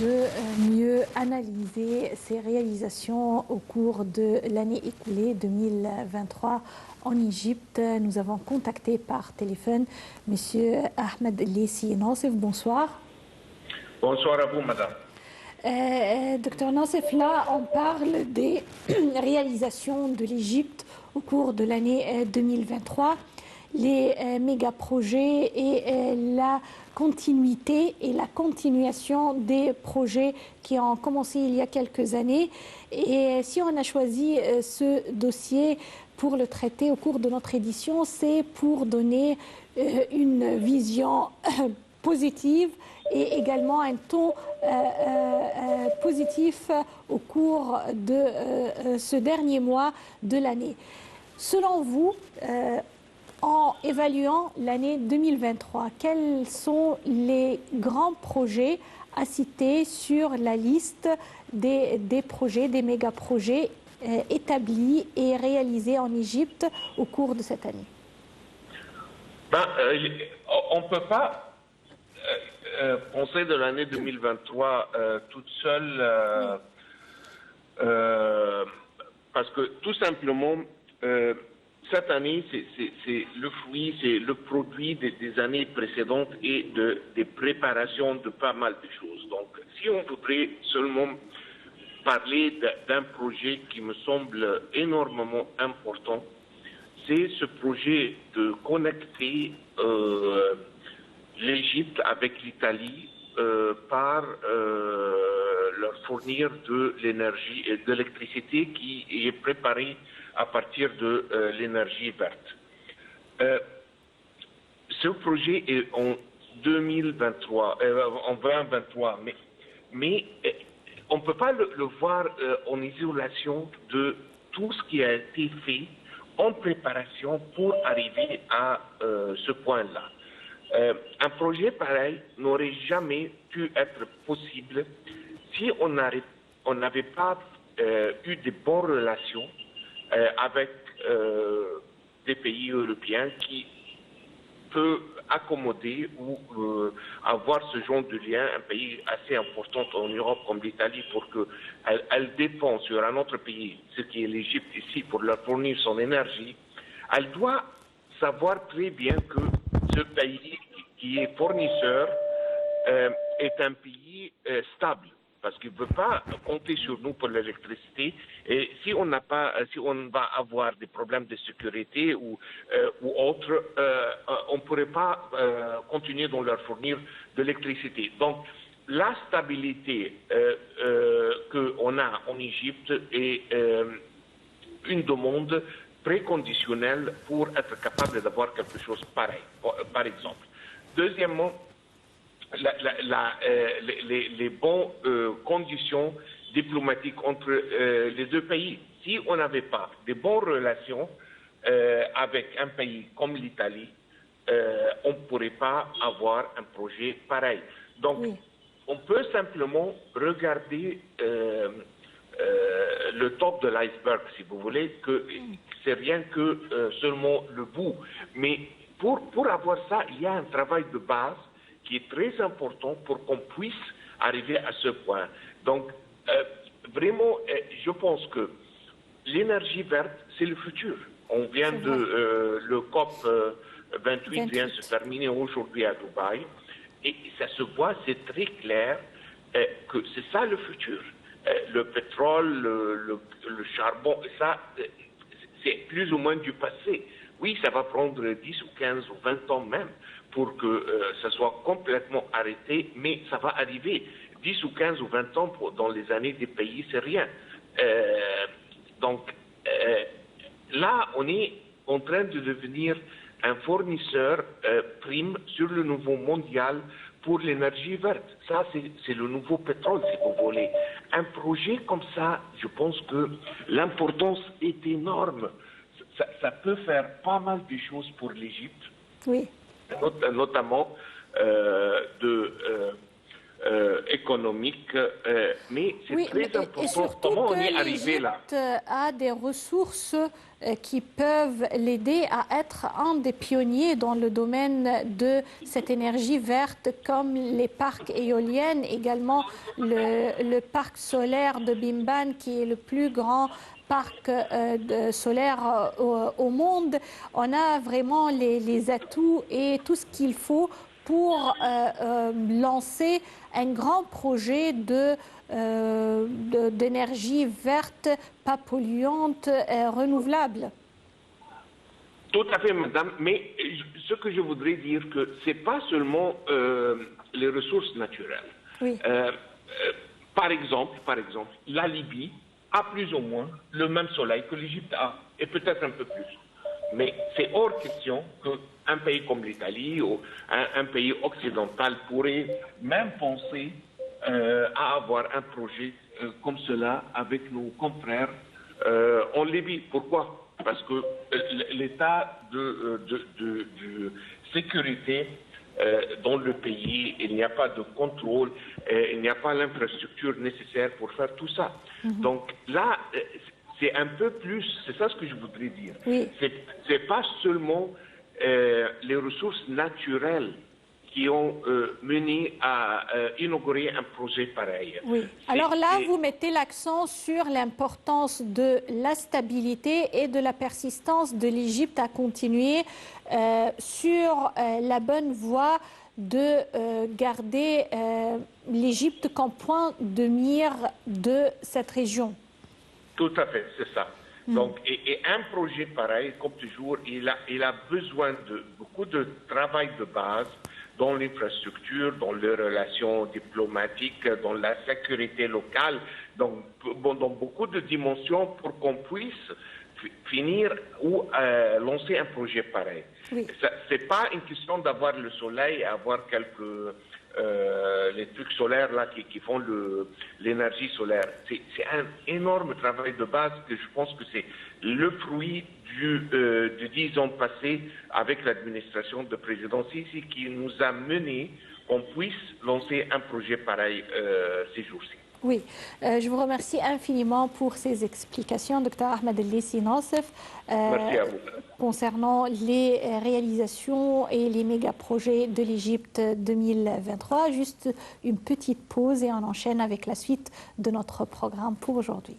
de mieux analyser ses réalisations au cours de l'année écoulée 2023 en Égypte. Nous avons contacté par téléphone M. Ahmed Lessi Nassef. Bonsoir. Bonsoir à vous, madame. Docteur Nassef, là, on parle des réalisations de l'Égypte au cours de l'année 2023. Les méga-projets et la continuité et la continuation des projets qui ont commencé il y a quelques années. Et si on a choisi ce dossier pour le traiter au cours de notre édition, c'est pour donner une vision positive et également un ton positif au cours de ce dernier mois de l'année. Selon vous, en évaluant l'année 2023, quels sont les grands projets à citer sur la liste des projets, des méga-projets établis et réalisés en Égypte au cours de cette année? On ne peut pas penser de l'année 2023 toute seule, parce que tout simplement, cette année, c'est le fruit, c'est le produit des années précédentes et des préparations de pas mal de choses. Donc, si on voudrait seulement parler d'un projet qui me semble énormément important, c'est ce projet de connecter l'Égypte avec l'Italie par leur fournir de l'énergie et de l'électricité qui est préparée à partir de l'énergie verte. Ce projet est en 2023, en 2023, mais on ne peut pas le voir en isolation de tout ce qui a été fait en préparation pour arriver à ce point-là. Un projet pareil n'aurait jamais pu être possible si on n'avait pas eu de bonnes relations avec des pays européens qui peuvent accommoder ou avoir ce genre de lien, un pays assez important en Europe comme l'Italie, pour qu'elle dépend sur un autre pays, ce qui est l'Égypte ici, pour leur fournir son énergie. Elle doit savoir très bien que ce pays qui est fournisseur est un pays stable, parce qu'il ne veut pas compter sur nous pour l'électricité. Et si on va avoir des problèmes de sécurité ou autres, on ne pourrait pas continuer de leur fournir de l'électricité. Donc, la stabilité qu'on a en Égypte est une demande préconditionnelle pour être capable d'avoir quelque chose pareil, par exemple. Deuxièmement, les bonnes conditions diplomatiques entre les deux pays. Si on n'avait pas de bonnes relations avec un pays comme l'Italie, on ne pourrait pas avoir un projet pareil. Donc, oui, on peut simplement regarder le top de l'iceberg, si vous voulez, que c'est rien que seulement le bout. Mais pour avoir ça, il y a un travail de base qui est très important pour qu'on puisse arriver à ce point. Donc, vraiment, je pense que l'énergie verte, c'est le futur. On vient le COP 28 vient se terminer aujourd'hui à Dubaï, et ça se voit, c'est très clair que c'est ça le futur. Le pétrole, le charbon, ça, c'est plus ou moins du passé. Oui, ça va prendre 10 ou 15 ou 20 ans même pour que ça soit complètement arrêté, mais ça va arriver. 10 ou 15 ou 20 ans dans les années des pays, c'est rien. Donc, là, on est en train de devenir un fournisseur prime sur le niveau mondial pour l'énergie verte. Ça, c'est le nouveau pétrole, si vous voulez. Un projet comme ça, je pense que l'importance est énorme. Ça peut faire pas mal de choses pour l'Égypte, oui, notamment économique, mais c'est Oui, très et important surtout comment on que est arrivé là. l'Égypte a des ressources qui peuvent l'aider à être un des pionniers dans le domaine de cette énergie verte, comme les parcs éoliennes, également le parc solaire de Bimban, qui est le plus grand parc solaire au monde. On a vraiment les atouts et tout ce qu'il faut pour lancer un grand projet d'énergie verte, pas polluante, renouvelable. Tout à fait, madame, mais ce que je voudrais dire, que ce n'est pas seulement les ressources naturelles. Oui. Par exemple, la Libye a plus ou moins le même soleil que l'Égypte a, et peut-être un peu plus. Mais c'est hors question qu'un pays comme l'Italie ou un pays occidental pourrait même penser à avoir un projet comme cela avec nos confrères en Libye. Pourquoi? Parce que l'état de sécurité dans le pays, il n'y a pas de contrôle, il n'y a pas l'infrastructure nécessaire pour faire tout ça. Donc là, c'est un peu plus, c'est ça ce que je voudrais dire. Oui. C'est pas seulement les ressources naturelles qui ont mené à inaugurer un projet pareil. Oui. Alors là, vous mettez l'accent sur l'importance de la stabilité et de la persistance de l'Égypte à continuer sur la bonne voie de garder l'Égypte comme point de mire de cette région. Tout à fait, c'est ça. Donc, et un projet pareil, comme toujours, il a besoin de beaucoup de travail de base dans l'infrastructure, dans les relations diplomatiques, dans la sécurité locale, dans beaucoup de dimensions pour qu'on puisse finir ou lancer un projet pareil. Oui. Ce n'est pas une question d'avoir le soleil, avoir les trucs solaires là qui font l'énergie solaire. C'est un énorme travail de base que je pense que c'est le fruit de 10 ans passés avec l'administration de président Sisi qui nous a mené qu'on puisse lancer un projet pareil ces jours-ci. Oui, je vous remercie infiniment pour ces explications, Dr Ahmed El-Lissi Nassef, Merci à vous. concernant les réalisations et les méga-projets de l'Égypte 2023. Juste une petite pause et on enchaîne avec la suite de notre programme pour aujourd'hui.